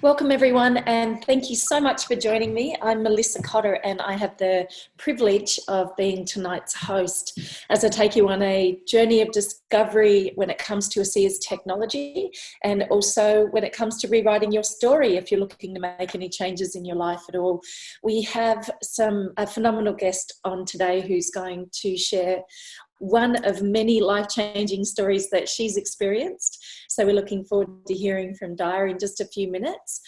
Welcome everyone, and thank you so much for joining me. I'm Melissa Kotter and I have the privilege of being tonight's host as I take you on a journey of discovery when it comes to ASEA's technology, and also when it comes to rewriting your story if you're looking to make any changes in your life at all. We have a phenomenal guest on today who's going to share one of many life-changing stories that she's experienced. So we're looking forward to hearing from Dia in just a few minutes.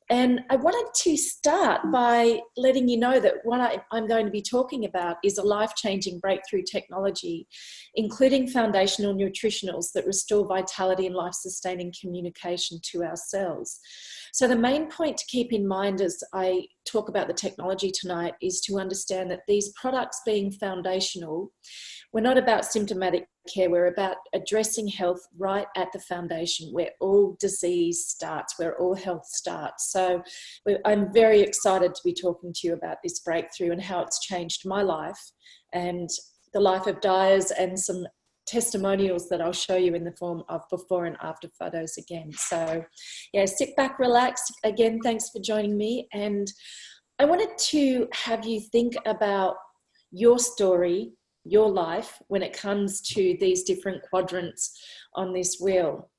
And I wanted to start by letting you know that what I'm going to be talking about is a life-changing breakthrough technology, including foundational nutritionals that restore vitality and life-sustaining communication to our cells. So the main point to keep in mind as I talk about the technology tonight is to understand that these products being foundational, we're not about symptomatic care, we're about addressing health right at the foundation where all disease starts, where all health starts. So I'm very excited to be talking to you about this breakthrough and how it's changed my life and the life of Dia's, and some testimonials that I'll show you in the form of before and after photos again. So yeah, sit back, relax. Again, thanks for joining me. And I wanted to have you think about your story, your life, when it comes to these different quadrants on this wheel.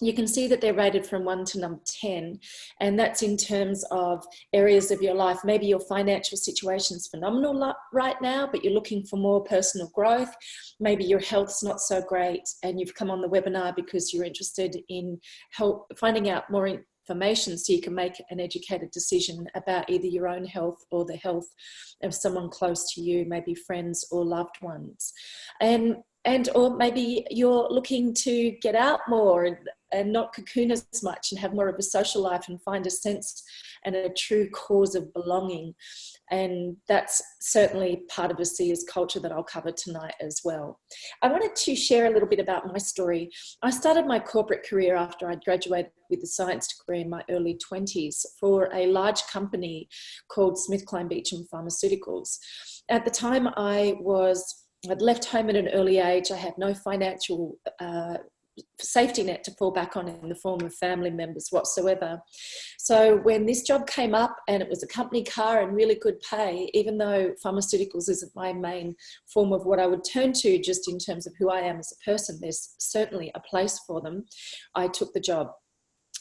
You can see that they're rated from 1 to number 10, and that's in terms of areas of your life. Maybe your financial situation's phenomenal right now, but you're looking for more personal growth. Maybe your health's not so great and you've come on the webinar because you're interested in finding out more information so you can make an educated decision about either your own health or the health of someone close to you, maybe friends or loved ones. Or maybe you're looking to get out more and not cocoon as much and have more of a social life and find a sense and a true cause of belonging. And that's certainly part of ASEA's culture that I'll cover tonight as well. I wanted to share a little bit about my story. I started my corporate career after I'd graduated with a science degree in my early 20s for a large company called SmithKline Beecham Pharmaceuticals. At the time I'd left home at an early age. I had no financial safety net to fall back on in the form of family members whatsoever. So when this job came up and it was a company car and really good pay, even though pharmaceuticals isn't my main form of what I would turn to just in terms of who I am as a person, there's certainly a place for them, I took the job.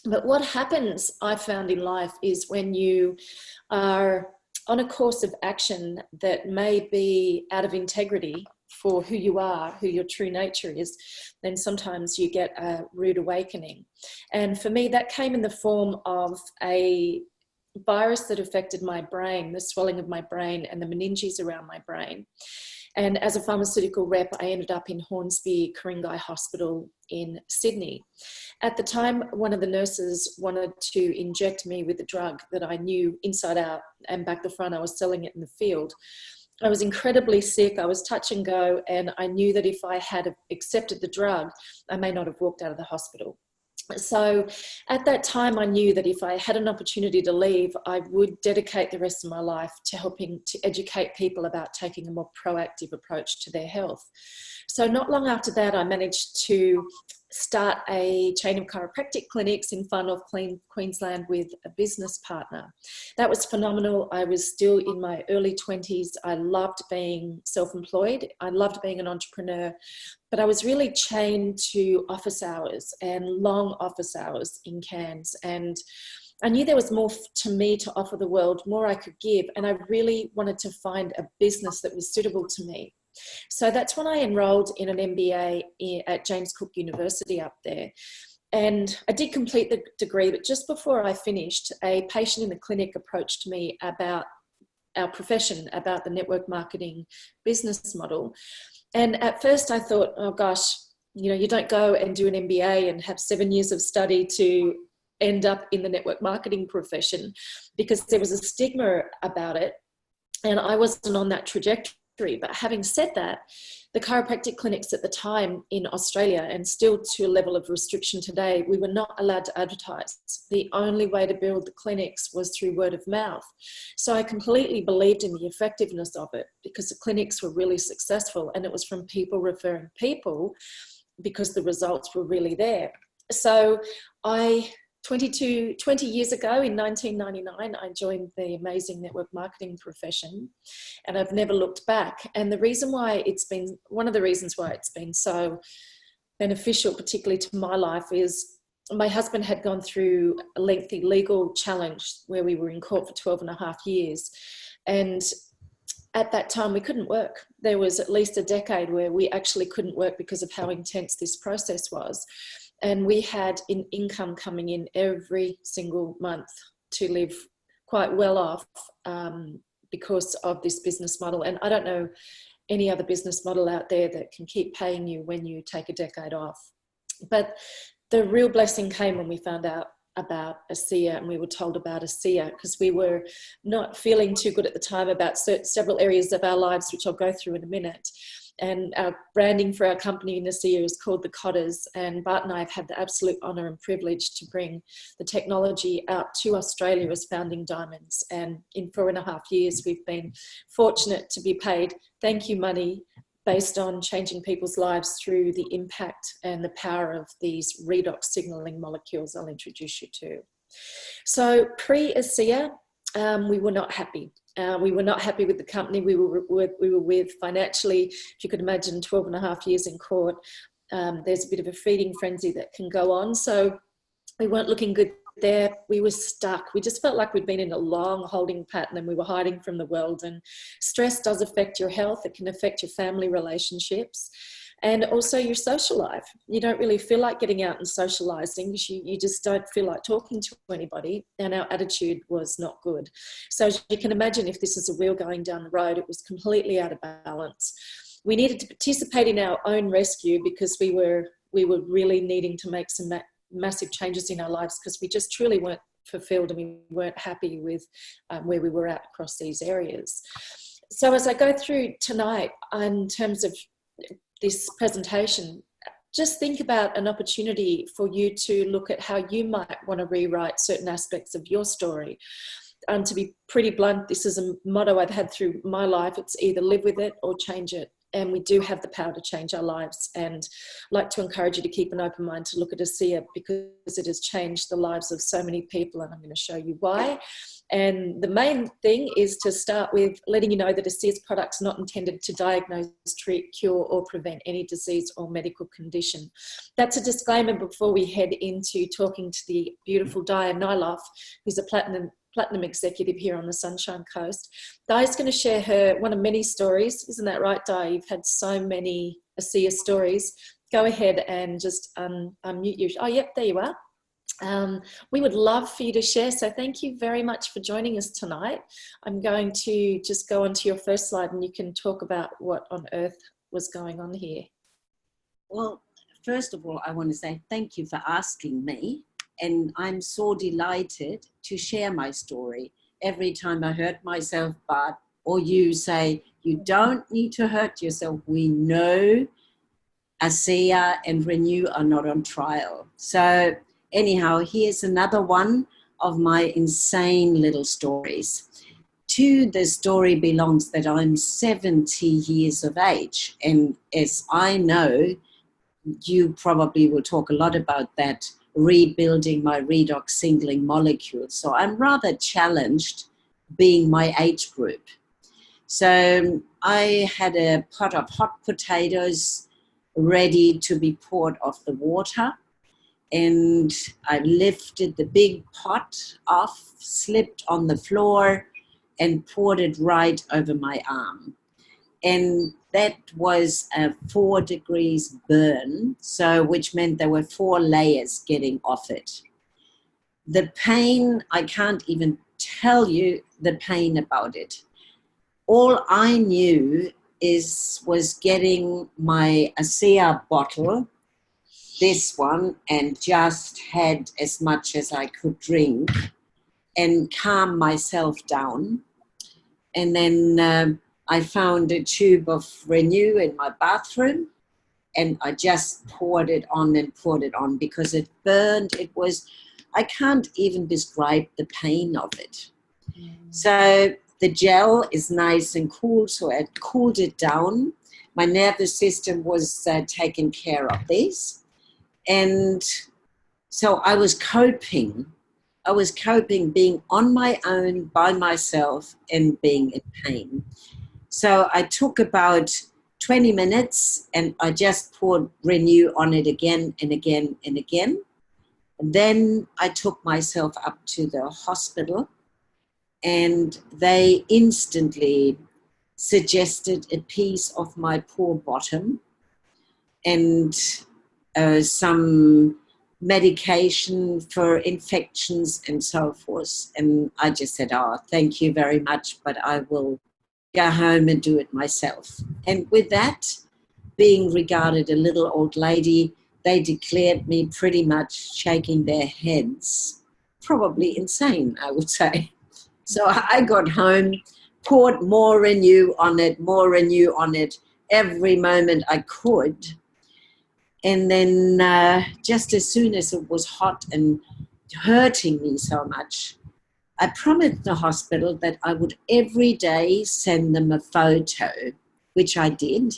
But what happens, I found in life, is when you are on a course of action that may be out of integrity for who you are, who your true nature is, then sometimes you get a rude awakening. And for me, that came in the form of a virus that affected my brain, the swelling of my brain and the meninges around my brain. And as a pharmaceutical rep, I ended up in Hornsby Ku-ring-gai Hospital in Sydney. At the time, one of the nurses wanted to inject me with a drug that I knew inside out and back the front. I was selling it in the field. I was incredibly sick. I was touch and go, and I knew that if I had accepted the drug, I may not have walked out of the hospital. So at that time, I knew that if I had an opportunity to leave, I would dedicate the rest of my life to helping to educate people about taking a more proactive approach to their health. So not long after that, I managed to start a chain of chiropractic clinics in Far North Queensland with a business partner. That was phenomenal. I was still in my early 20s. I loved being self-employed. I loved being an entrepreneur, but I was really chained to office hours and long office hours in Cairns. And I knew there was more to me to offer the world, more I could give. And I really wanted to find a business that was suitable to me. So that's when I enrolled in an MBA at James Cook University up there. And I did complete the degree, but just before I finished, a patient in the clinic approached me about our profession, about the network marketing business model. And at first I thought, oh gosh, you don't go and do an MBA and have 7 years of study to end up in the network marketing profession, because there was a stigma about it. And I wasn't on that trajectory. But having said that, the chiropractic clinics at the time in Australia, and still to a level of restriction today, we were not allowed to advertise. The only way to build the clinics was through word of mouth. So I completely believed in the effectiveness of it because the clinics were really successful, and it was from people referring people because the results were really there. So I 20 years ago in 1999, I joined the amazing network marketing profession, and I've never looked back. And one of the reasons why it's been so beneficial, particularly to my life, is my husband had gone through a lengthy legal challenge where we were in court for 12 and a half years. And at that time, we couldn't work. There was at least a decade where we actually couldn't work because of how intense this process was. And we had an income coming in every single month to live quite well off because of this business model. And I don't know any other business model out there that can keep paying you when you take a decade off. But the real blessing came when we found out about ASEA, and we were told about ASEA because we were not feeling too good at the time about several areas of our lives, which I'll go through in a minute. And our branding for our company in ASEA is called the Kotters, and Bart and I have had the absolute honour and privilege to bring the technology out to Australia as founding diamonds. And in 4.5 years, we've been fortunate to be paid thank you money based on changing people's lives through the impact and the power of these redox signalling molecules I'll introduce you to. So pre-ASEA, we were not happy. We were not happy with the company we were with financially. If you could imagine 12.5 years in court, there's a bit of a feeding frenzy that can go on. So we weren't looking good there. We were stuck. We just felt like we'd been in a long holding pattern and we were hiding from the world. And stress does affect your health. It can affect your family relationships and also your social life. You don't really feel like getting out and socializing because you just don't feel like talking to anybody, and our attitude was not good. So as you can imagine, if this is a wheel going down the road, it was completely out of balance. We needed to participate in our own rescue because we were really needing to make some massive changes in our lives because we just truly weren't fulfilled and we weren't happy with where we were at across these areas. So as I go through tonight in terms of this presentation, just think about an opportunity for you to look at how you might want to rewrite certain aspects of your story. To be pretty blunt, this is a motto I've had through my life. It's either live with it or change it. And we do have the power to change our lives. And I'd like to encourage you to keep an open mind to look at ASEA because it has changed the lives of so many people. And I'm going to show you why. And the main thing is to start with letting you know that ASEA's products are not intended to diagnose, treat, cure, or prevent any disease or medical condition. That's a disclaimer before we head into talking to the beautiful Diane Nyloff, who's a platinum executive here on the Sunshine Coast. Di's going to share her one of many stories. Isn't that right, Di? You've had so many ASEA stories. Go ahead and just unmute you. Oh, yep, there you are. We would love for you to share. So thank you very much for joining us tonight. I'm going to just go on to your first slide and you can talk about what on earth was going on here. Well, first of all, I want to say thank you for asking me. And I'm so delighted to share my story. Every time I hurt myself, Bart, or you say, you don't need to hurt yourself. We know ASEA and Renew are not on trial. So anyhow, here's another one of my insane little stories. To the story belongs that I'm 70 years of age. And as I know, you probably will talk a lot about that, rebuilding my redox signaling molecules. So I'm rather challenged being my age group. So I had a pot of hot potatoes ready to be poured off the water. And I lifted the big pot off, slipped on the floor, and poured it right over my arm. And that was a 4 degrees burn, so which meant there were 4 layers getting off it. The pain, I can't even tell you the pain about it. All I knew was getting my ASEA bottle, this one, and just had as much as I could drink and calm myself down. And then I found a tube of Renew in my bathroom and I just poured it on and poured it on because it burned. It was, I can't even describe the pain of it. So the gel is nice and cool, so I cooled it down. My nervous system was taking care of this. And So I was coping. I was coping being on my own by myself and being in pain. So I took about 20 minutes and I just poured Renew on it again and again and again. And then I took myself up to the hospital and they instantly suggested a piece of my poor bottom and some medication for infections and so forth. And I just said, oh, thank you very much, but I will go home and do it myself. And with that, being regarded a little old lady, they declared me pretty much shaking their heads, probably insane, I would say. So I got home, poured more Renew on it every moment I could. And then just as soon as it was hot and hurting me so much, I promised the hospital that I would every day send them a photo, which I did.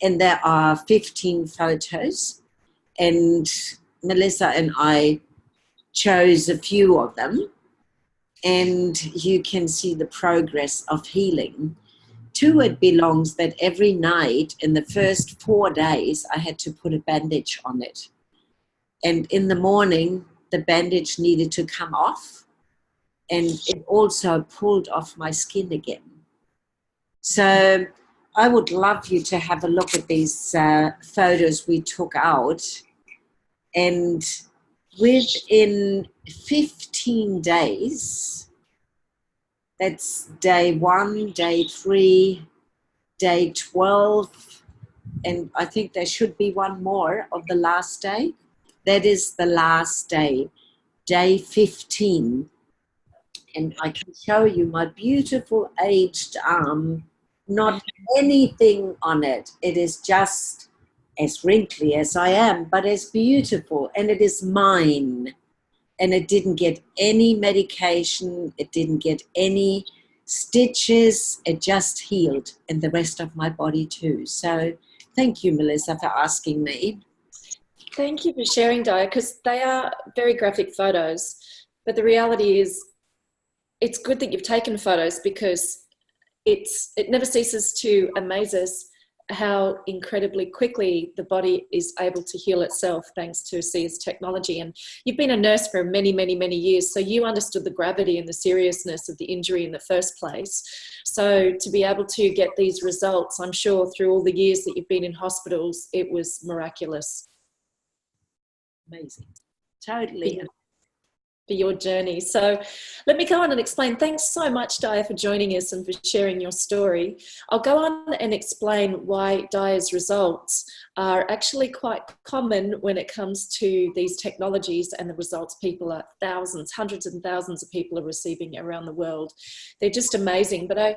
And there are 15 photos. And Melissa and I chose a few of them. And you can see the progress of healing. To it belongs that every night in the first 4 days, I had to put a bandage on it. And in the morning, the bandage needed to come off. And it also pulled off my skin again. So I would love you to have a look at these photos we took out. And within 15 days, that's day 1, day 3, day 12, and I think there should be one more of the last day. That is the last day, day 15. And I can show you my beautiful aged arm, not anything on it. It is just as wrinkly as I am, but as beautiful, and it is mine. And it didn't get any medication. It didn't get any stitches. It just healed, and the rest of my body too. So thank you, Melissa, for asking me. Thank you for sharing, Dia, because they are very graphic photos. But the reality is, it's good that you've taken photos because it never ceases to amaze us how incredibly quickly the body is able to heal itself thanks to SIA's technology. And you've been a nurse for many, many, many years, so you understood the gravity and the seriousness of the injury in the first place. So to be able to get these results, I'm sure through all the years that you've been in hospitals, it was miraculous. Amazing. Totally. For your journey. So let me go on and explain. Thanks so much, Dia, for joining us and for sharing your story. I'll go on and explain why Dia's results are actually quite common when it comes to these technologies and the results people are thousands, hundreds and thousands of people are receiving around the world. They're just amazing. But I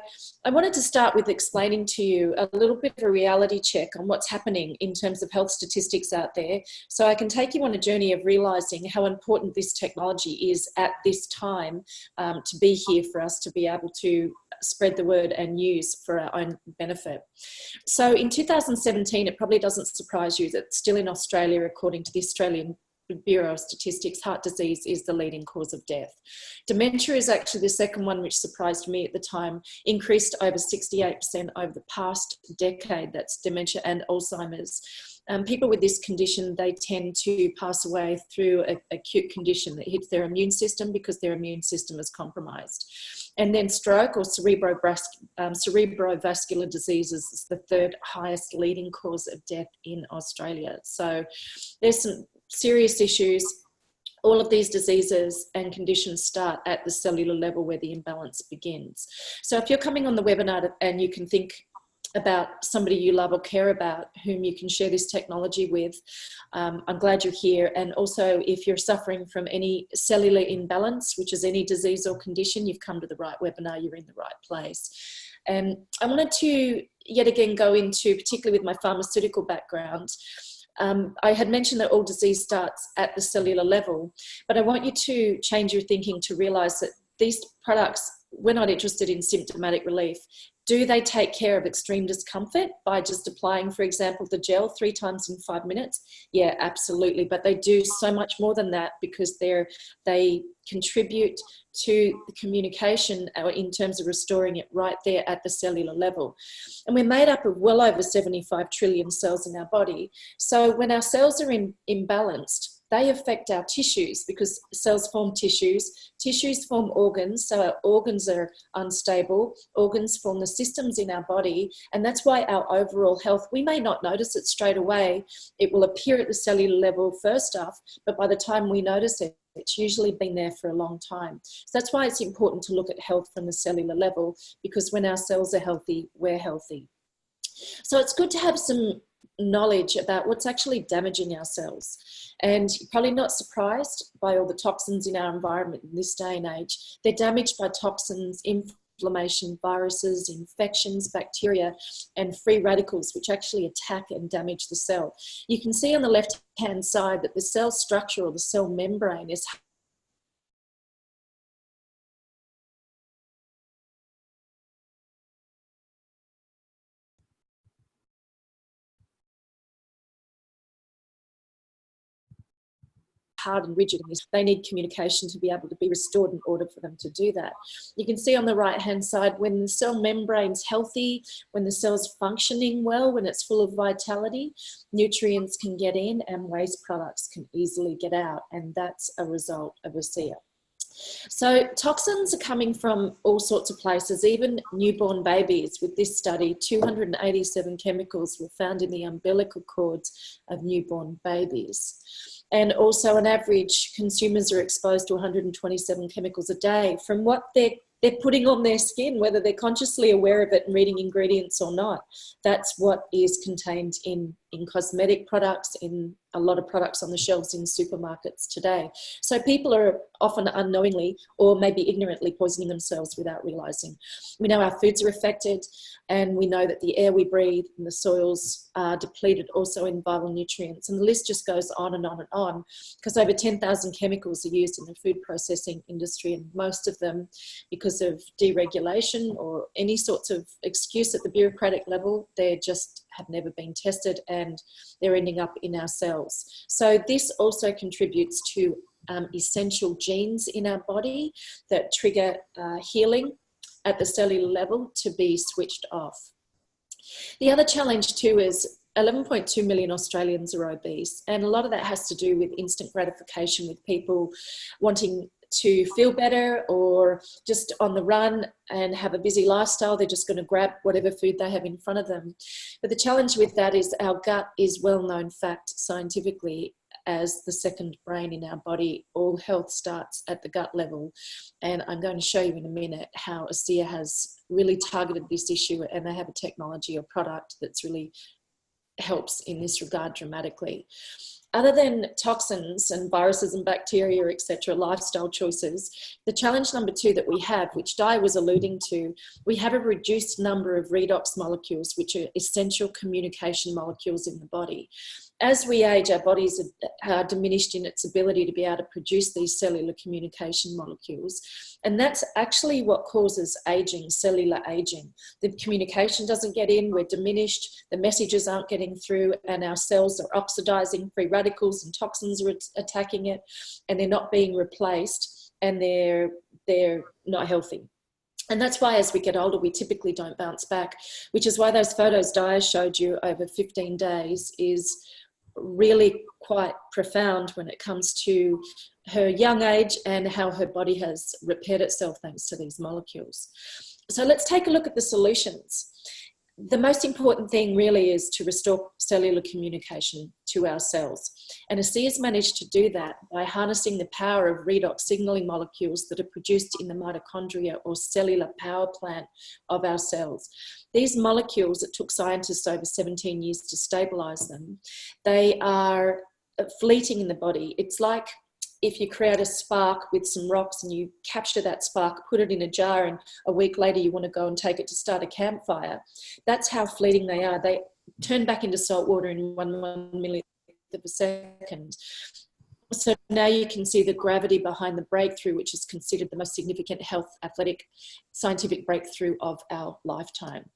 wanted to start with explaining to you a little bit of a reality check on what's happening in terms of health statistics out there, so I can take you on a journey of realizing how important this technology is at this time to be here for us to be able to spread the word and use for our own benefit. So in 2017, it probably doesn't surprise you that still in Australia, according to the Australian Bureau of Statistics, heart disease is the leading cause of death. Dementia is actually the second one, which surprised me at the time, increased over 68% over the past decade. That's dementia and Alzheimer's. People with this condition, they tend to pass away through an acute condition that hits their immune system because their immune system is compromised. And then stroke or cerebrovascular diseases is the third highest leading cause of death in Australia. So there's some serious issues. All of these diseases and conditions start at the cellular level where the imbalance begins. So if you're coming on the webinar and you can think about somebody you love or care about whom you can share this technology with, I'm glad you're here. And also, if you're suffering from any cellular imbalance, which is any disease or condition, you've come to the right webinar, you're in the right place. And I wanted to yet again go into, particularly with my pharmaceutical background, I had mentioned that all disease starts at the cellular level, but I want you to change your thinking to realize that these products we're not interested in symptomatic relief. Do they take care of extreme discomfort by just applying, for example, the gel 3 times in 5 minutes? Yeah, absolutely. But they do so much more than that, because they contribute to the communication in terms of restoring it right there at the cellular level. And we're made up of well over 75 trillion cells in our body. So when our cells are imbalanced, they affect our tissues, because cells form tissues, tissues form organs, so our organs are unstable, organs form the systems in our body, and that's why our overall health, we may not notice it straight away. It will appear at the cellular level first off, but by the time we notice it, it's usually been there for a long time. So that's why it's important to look at health from the cellular level, because when our cells are healthy, we're healthy. So it's good to have some knowledge about what's actually damaging our cells. And you're probably not surprised by all the toxins in our environment in this day and age. They're damaged by toxins, inflammation, viruses, infections, bacteria, and free radicals, which actually attack and damage the cell. You can see on the left-hand side that the cell structure, or the cell membrane, is hard and rigid, and they need communication to be able to be restored in order for them to do that. You can see on the right hand side, when the cell membrane's healthy, when the cell's functioning well, when it's full of vitality, nutrients can get in and waste products can easily get out, and that's a result of ASEA. So toxins are coming from all sorts of places, even newborn babies. With this study, 287 chemicals were found in the umbilical cords of newborn babies. And also on average, consumers are exposed to 127 chemicals a day from what they're putting on their skin, whether they're consciously aware of it and reading ingredients or not. That's what is contained in cosmetic products, in a lot of products on the shelves in supermarkets today. So people are often unknowingly or maybe ignorantly poisoning themselves without realizing. We know our foods are affected, and we know that the air we breathe and the soils are depleted also in vital nutrients. And the list just goes on and on and on, because over 10,000 chemicals are used in the food processing industry, and most of them, because of deregulation or any sorts of excuse at the bureaucratic level, they just have never been tested, and they're ending up in our cells. So this also contributes to essential genes in our body that trigger healing at the cellular level to be switched off. The other challenge too is 11.2 million Australians are obese, and a lot of that has to do with instant gratification, with people wanting to feel better or just on the run and have a busy lifestyle. They're just going to grab whatever food they have in front of them. But the challenge with that is our gut is well-known fact scientifically as the second brain in our body. All health starts at the gut level. And I'm going to show you in a minute how ASEA has really targeted this issue, and they have a technology or product that's really helps in this regard dramatically. Other than toxins and viruses and bacteria, etc., lifestyle choices, the challenge number 2 that we have, which Di was alluding to, we have a reduced number of redox molecules, which are essential communication molecules in the body. As we age, our bodies are diminished in its ability to be able to produce these cellular communication molecules. And that's actually what causes aging, cellular aging. The communication doesn't get in, we're diminished, the messages aren't getting through, and our cells are oxidizing, free radicals and toxins are attacking it, and they're not being replaced, and they're not healthy. And that's why as we get older, we typically don't bounce back, which is why those photos Dia showed you over 15 days is really quite profound when it comes to her young age and how her body has repaired itself thanks to these molecules. So let's take a look at the solutions. The most important thing really is to restore cellular communication to our cells. And ASEA has managed to do that by harnessing the power of redox signaling molecules that are produced in the mitochondria or cellular power plant of our cells. These molecules, it took scientists over 17 years to stabilize them. They are fleeting in the body. It's like if you create a spark with some rocks and you capture that spark, put it in a jar, and a week later you want to go and take it to start a campfire. That's how fleeting they are. They turn back into salt water in 1 millionth of a second. so now you can see the gravity behind the breakthrough, which is considered the most significant health, athletic, scientific breakthrough of our lifetime.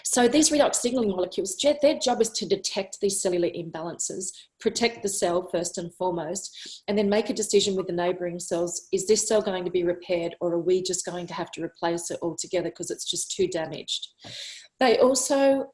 So these redox signaling molecules, their job is to detect these cellular imbalances, protect the cell first and foremost, and then make a decision with the neighbouring cells. Is this cell going to be repaired, or are we just going to have to replace it altogether because it's just too damaged? They also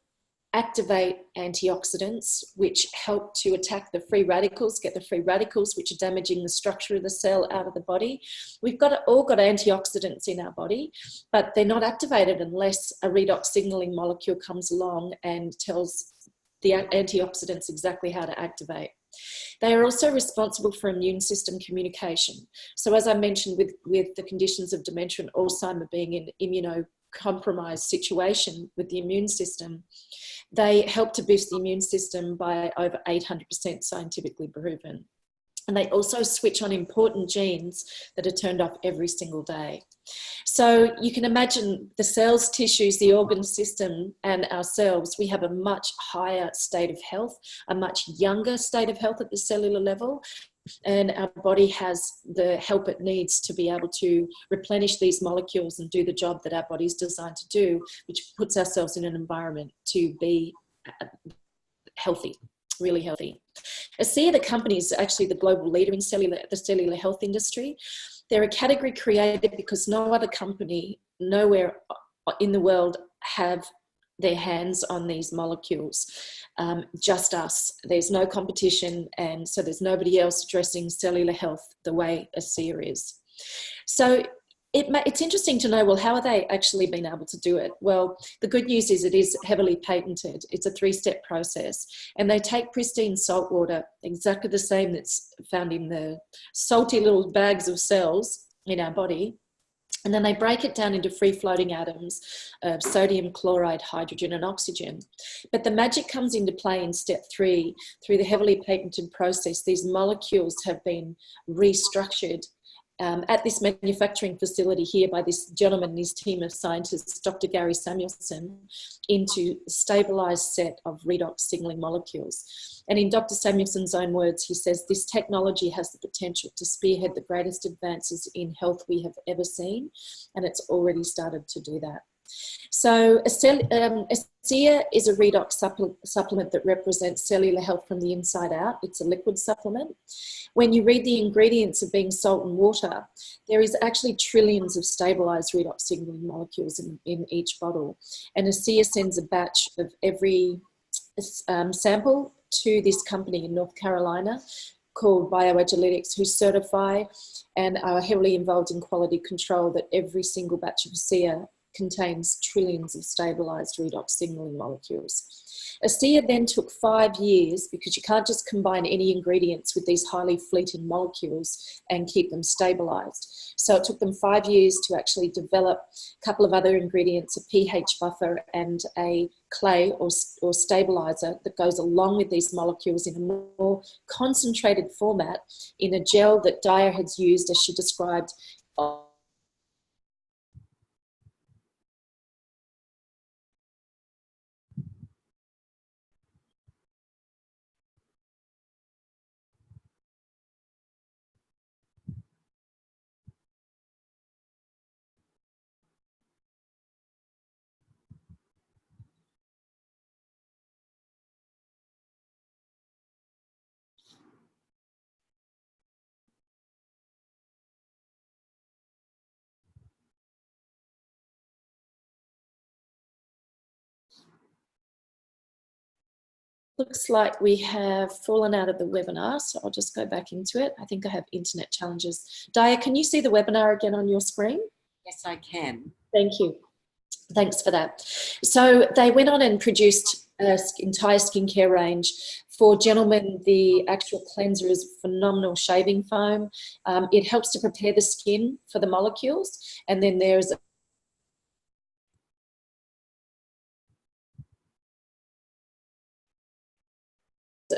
activate antioxidants, which help to attack the free radicals, get the free radicals, which are damaging the structure of the cell out of the body. We've all got antioxidants in our body, but they're not activated unless a redox signaling molecule comes along and tells the antioxidants exactly how to activate. They are also responsible for immune system communication. So as I mentioned, with the conditions of dementia and Alzheimer being in immunocompromised situation with the immune system, they help to boost the immune system by over 800% scientifically proven. And they also switch on important genes that are turned off every single day. So you can imagine the cells, tissues, the organ system, and ourselves, we have a much higher state of health, a much younger state of health at the cellular level. And our body has the help it needs to be able to replenish these molecules and do the job that our body's designed to do, which puts ourselves in an environment to be healthy, really healthy. ASEA, the company, is actually the global leader in the cellular health industry. They're a category created because no other company, nowhere in the world, have their hands on these molecules. Just us. There's no competition, and so there's nobody else addressing cellular health the way ASEA is. So it's interesting to know, well, how are they actually been able to do it? Well, the good news is it is heavily patented. It's a 3-step process, and they take pristine salt water, exactly the same that's found in the salty little bags of cells in our body, and then they break it down into free-floating atoms of sodium, chloride, hydrogen, and oxygen. But the magic comes into play in step 3. Through the heavily patented process, these molecules have been restructured at this manufacturing facility here by this gentleman and his team of scientists, Dr. Gary Samuelson, into a stabilised set of redox signalling molecules. And in Dr. Samuelson's own words, he says, this technology has the potential to spearhead the greatest advances in health we have ever seen, and it's already started to do that. So ASEA is a redox supplement that represents cellular health from the inside out. It's a liquid supplement. When you read the ingredients of being salt and water, there is actually trillions of stabilised redox signaling molecules in each bottle. And ASEA sends a batch of every sample to this company in North Carolina called Bioagiletics, who certify and are heavily involved in quality control that every single batch of ASEA contains trillions of stabilised redox signaling molecules. ASEA then took 5 years, because you can't just combine any ingredients with these highly fleeting molecules and keep them stabilised. So it took them 5 years to actually develop a couple of other ingredients, a pH buffer and a clay or stabiliser that goes along with these molecules in a more concentrated format in a gel that Dyer has used, as she described, looks like we have fallen out of the webinar, so I'll just go back into it. I think I have internet challenges. Daya, can you see the webinar again on your screen? Yes, I can. Thank you. Thanks for that. So they went on and produced an entire skincare range. For gentlemen, the actual cleanser is phenomenal shaving foam. It helps to prepare the skin for the molecules. And then there's a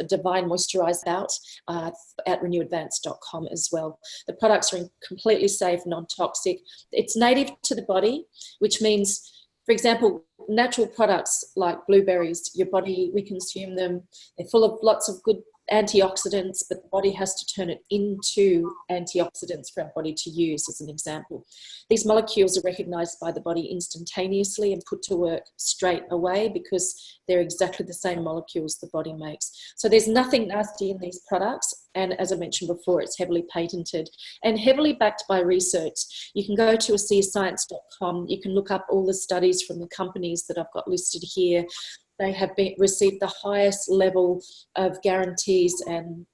divine moisturizer out at renewadvance.com as well. The products are completely safe, non-toxic. It's native to the body, which means, for example, natural products like blueberries, your body, we consume them. They're full of lots of good antioxidants, but the body has to turn it into antioxidants for our body to use, as an example. These molecules are recognized by the body instantaneously and put to work straight away because they're exactly the same molecules the body makes. So there's nothing nasty in these products. And as I mentioned before, it's heavily patented and heavily backed by research. You can go to AseaScience.com. You can look up all the studies from the companies that I've got listed here. They have received the highest level of guarantees, and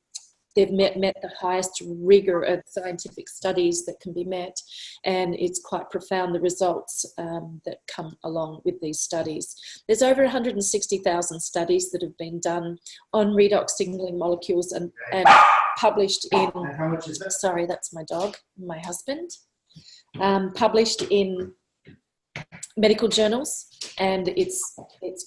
they've met the highest rigor of scientific studies that can be met. And it's quite profound, the results that come along with these studies. There's over 160,000 studies that have been done on redox signaling molecules and published in, and how much is that? Sorry, that's my dog, my husband. Published in medical journals, and it's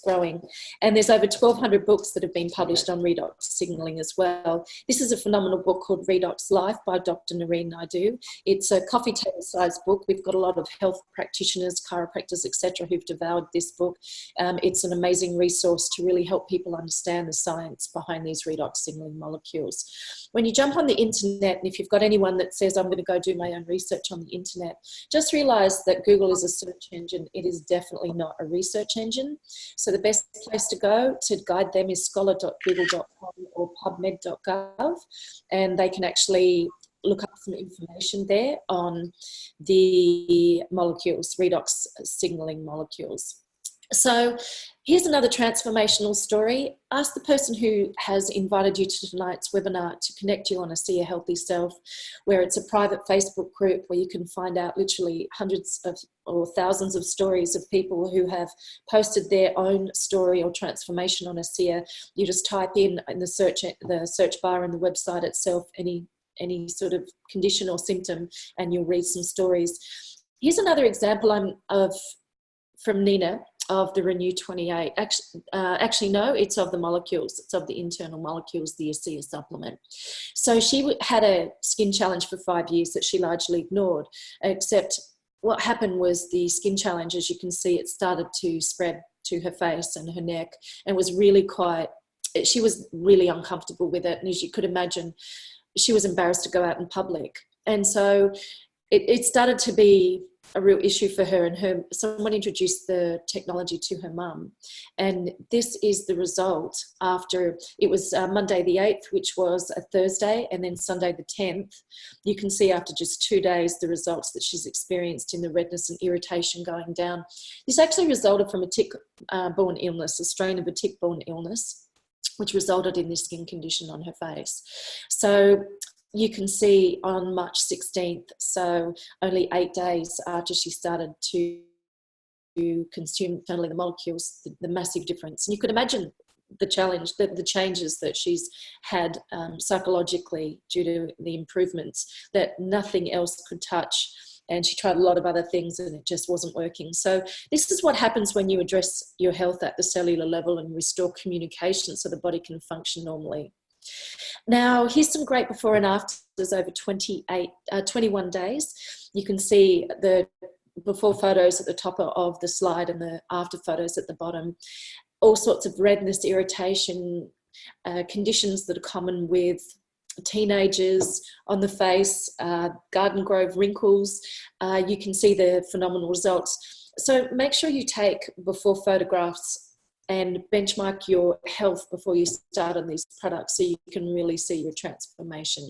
growing. And there's over 1,200 books that have been published on redox signaling as well. This is a phenomenal book called Redox Life by Dr. Nareen Naidu. It's a coffee table sized book. We've got a lot of health practitioners, chiropractors, etc., who've devoured this book. It's an amazing resource to really help people understand the science behind these redox signaling molecules. When you jump on the internet, and if you've got anyone that says, I'm going to go do my own research on the internet, just realize that Google is a search engine. It is definitely not a research engine. So the best place to go to guide them is scholar.google.com or pubmed.gov, and they can actually look up some information there on the molecules, redox signaling molecules. So here's another transformational story. Ask the person who has invited you to tonight's webinar to connect you on See a Healthy Self, where it's a private Facebook group where you can find out literally hundreds of or thousands of stories of people who have posted their own story or transformation on ASEA. You just type in the search bar in the website itself any sort of condition or symptom, and you'll read some stories. Here's another example from Nina, of the Renew 28. Actually, no, it's of the molecules. It's of the internal molecules, the ASEA supplement. So she had a skin challenge for 5 years that she largely ignored, except what happened was the skin challenge, as you can see, it started to spread to her face and her neck, and was really she was really uncomfortable with it. And as you could imagine, she was embarrassed to go out in public. And so it started to be a real issue for her, and someone introduced the technology to her mum, and this is the result after it was Monday the 8th, which was a Thursday, and then Sunday the 10th. You can see after just 2 days the results that she's experienced in the redness and irritation going down. This actually resulted from a tick-borne illness, a strain of a tick-borne illness, which resulted in this skin condition on her face. So you can see on March 16th, so only 8 days after she started to consume internally the molecules, the massive difference. And you could imagine the challenge, the changes that she's had psychologically due to the improvements that nothing else could touch. And she tried a lot of other things and it just wasn't working. So this is what happens when you address your health at the cellular level and restore communication so the body can function normally. Now, here's some great before and afters over 21 days. You can see the before photos at the top of the slide and the after photos at the bottom. All sorts of redness, irritation, conditions that are common with teenagers on the face, garden grove wrinkles. You can see the phenomenal results. So make sure you take before photographs and benchmark your health before you start on these products so you can really see your transformation.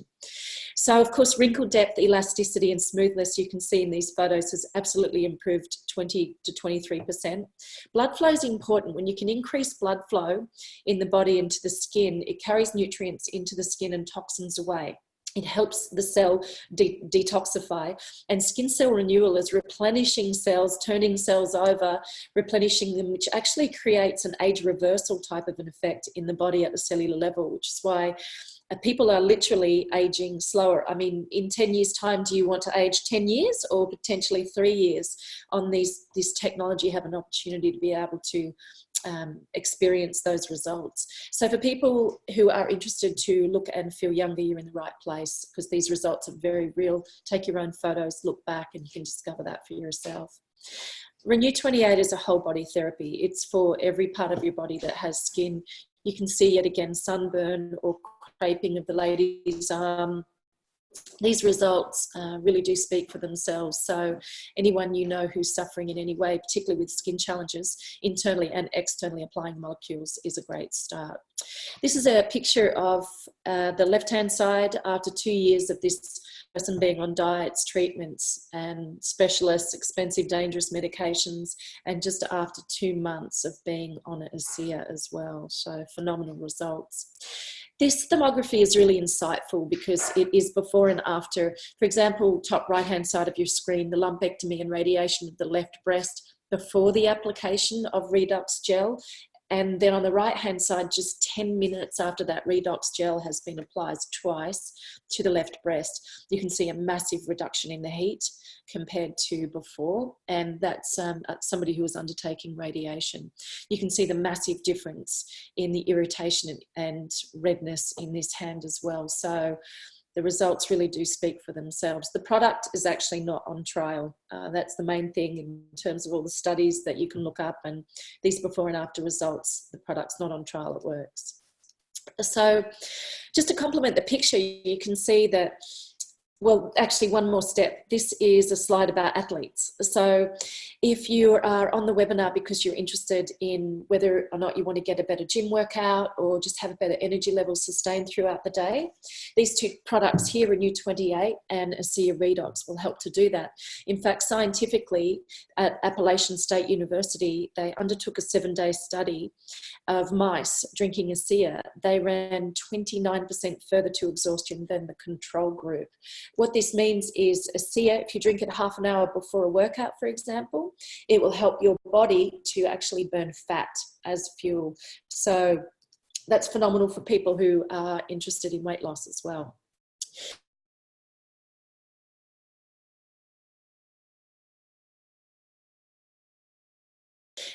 So of course, wrinkle depth, elasticity and smoothness you can see in these photos has absolutely improved 20 to 23%. Blood flow is important. When you can increase blood flow in the body into the skin, it carries nutrients into the skin and toxins away. It helps the cell detoxify, and skin cell renewal is replenishing cells, turning cells over, replenishing them, which actually creates an age reversal type of an effect in the body at the cellular level, which is why people are literally aging slower. I mean, in 10 years' time, do you want to age 10 years or potentially 3 years on this technology? Have an opportunity to be able to experience those results. So for people who are interested to look and feel younger, you're in the right place, because these results are very real. Take your own photos, look back, and you can discover that for yourself. Renew 28 is a whole body therapy. It's for every part of your body that has skin. You can see yet again sunburn or creping of the lady's arm. These results really do speak for themselves. So anyone you know who's suffering in any way, particularly with skin challenges, internally and externally applying molecules is a great start. This is a picture of the left-hand side after 2 years of this person being on diets, treatments and specialists, expensive, dangerous medications, and just after 2 months of being on ASEA as well. So phenomenal results. This thermography is really insightful because it is before and after. For example, top right-hand side of your screen, the lumpectomy and radiation of the left breast before the application of redox gel. And then on the right-hand side, just 10 minutes after that redox gel has been applied twice to the left breast, you can see a massive reduction in the heat compared to before. And that's somebody who was undertaking radiation. You can see the massive difference in the irritation and redness in this hand as well. So the results really do speak for themselves. The product is actually not on trial. That's the main thing in terms of all the studies that you can look up, and these before and after results, the product's not on trial, it works. So just to complement the picture, you can see that, well, actually one more step. This is a slide about athletes. So if you are on the webinar because you're interested in whether or not you want to get a better gym workout or just have a better energy level sustained throughout the day, these two products here, Renew 28 and ASEA Redox, will help to do that. In fact, scientifically, at Appalachian State University, they undertook a 7-day study of mice drinking ASEA. They ran 29% further to exhaustion than the control group. What this means is ASEA, if you drink it half an hour before a workout, for example, it will help your body to actually burn fat as fuel. So that's phenomenal for people who are interested in weight loss as well.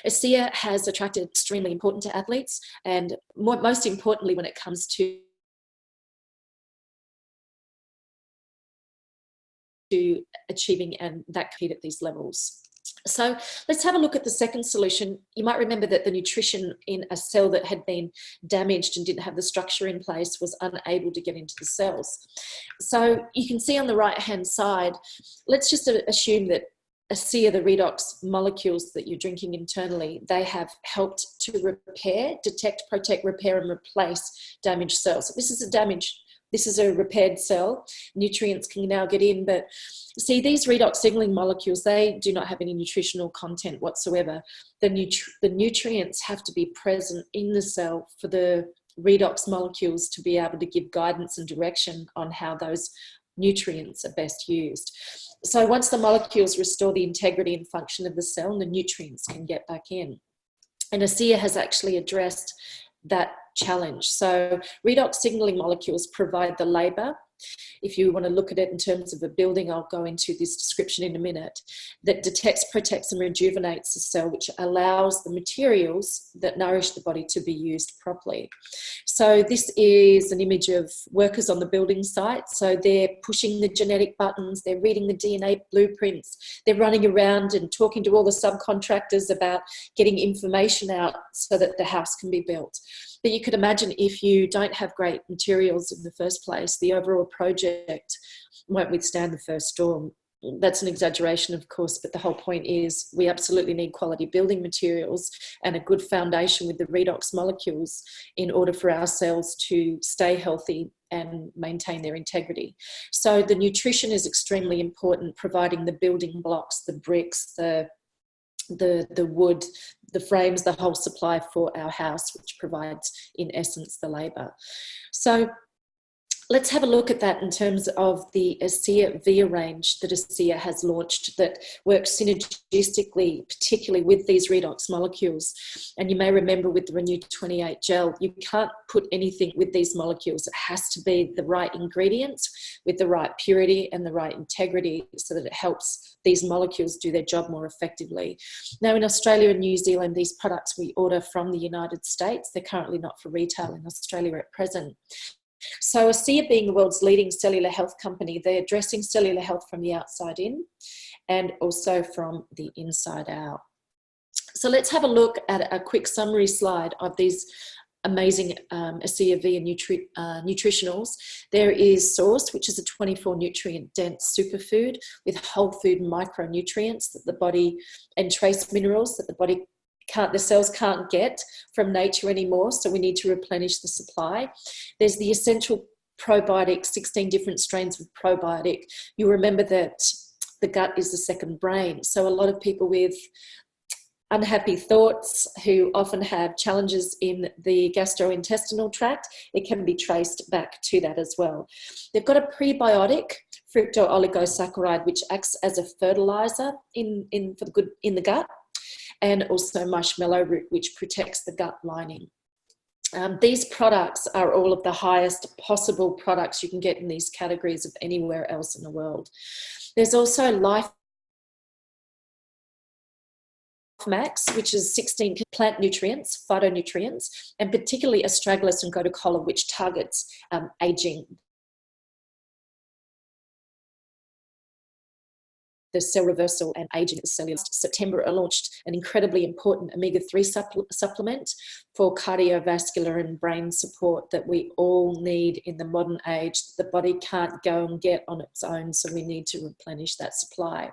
ASEA has attracted extremely important to athletes, and most importantly when it comes to achieving and that compete at these levels. So let's have a look at the second solution. You might remember that the nutrition in a cell that had been damaged and didn't have the structure in place was unable to get into the cells. So you can see on the right-hand side, let's just assume that ASEA, the redox molecules that you're drinking internally, they have helped to repair, detect, protect, repair, and replace damaged cells. So this is a repaired cell. Nutrients can now get in, but see, these redox signaling molecules, they do not have any nutritional content whatsoever. The nutrients have to be present in the cell for the redox molecules to be able to give guidance and direction on how those nutrients are best used. So once the molecules restore the integrity and function of the cell, the nutrients can get back in. And ASEA has actually addressed that challenge. So redox signaling molecules provide the labour. If you want to look at it in terms of a building, I'll go into this description in a minute, that detects, protects and rejuvenates the cell, which allows the materials that nourish the body to be used properly. So this is an image of workers on the building site. So they're pushing the genetic buttons, they're reading the DNA blueprints, they're running around and talking to all the subcontractors about getting information out so that the house can be built. But you could imagine if you don't have great materials in the first place, the overall project won't withstand the first storm. That's an exaggeration, of course, but the whole point is we absolutely need quality building materials and a good foundation with the redox molecules in order for our cells to stay healthy and maintain their integrity. So the nutrition is extremely important, providing the building blocks, the bricks, the wood, the frames, the whole supply for our house, which provides, in essence, the labour. So let's have a look at that in terms of the ASEA Via range that ASEA has launched that works synergistically, particularly with these redox molecules. And you may remember with the Renew 28 gel, you can't put anything with these molecules. It has to be the right ingredients with the right purity and the right integrity so that it helps these molecules do their job more effectively. Now in Australia and New Zealand, these products we order from the United States. They're currently not for retail in Australia at present. So ASEA being the world's leading cellular health company, they're addressing cellular health from the outside in and also from the inside out. So let's have a look at a quick summary slide of these amazing ASEA V and nutritionals. There is Source, which is a 24 nutrient dense superfood with whole food micronutrients that the body, and trace minerals that the cells can't get from nature anymore, so we need to replenish the supply. There's the essential probiotic, 16 different strains of probiotic. You remember that the gut is the second brain, so a lot of people with unhappy thoughts who often have challenges in the gastrointestinal tract, it can be traced back to that as well. They've got a prebiotic, fructooligosaccharide, which acts as a fertilizer in the gut, and also marshmallow root, which protects the gut lining. These products are all of the highest possible products you can get in these categories of anywhere else in the world. There's also Life Max, which is 16 plant nutrients, phytonutrients, and particularly astragalus and gotukola, which targets aging, the cell reversal and aging of cellular. September, I launched an incredibly important omega-3 supplement for cardiovascular and brain support that we all need in the modern age. The body can't go and get on its own, so we need to replenish that supply.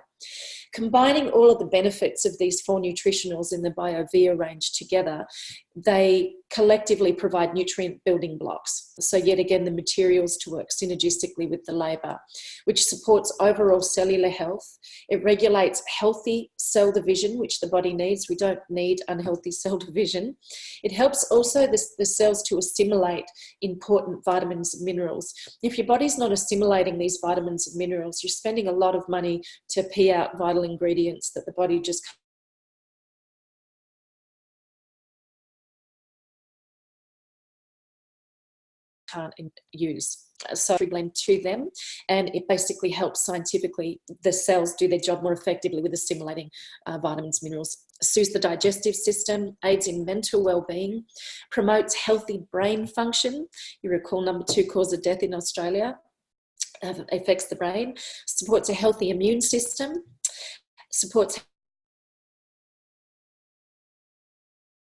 Combining all of the benefits of these 4 nutritionals in the BioVia range together, they collectively provide nutrient building blocks. So yet again, the materials to work synergistically with the labour, which supports overall cellular health. It regulates healthy cell division, which the body needs. We don't need unhealthy cell division. It helps also the cells to assimilate important vitamins and minerals. If your body's not assimilating these vitamins and minerals, you're spending a lot of money to pee out vital ingredients that the body just can't use. So we blend to them, and it basically helps scientifically the cells do their job more effectively with assimilating vitamins, minerals, soothes the digestive system, aids in mental well-being, promotes healthy brain function. You recall number 2 cause of death in Australia affects the brain, supports a healthy immune system, supports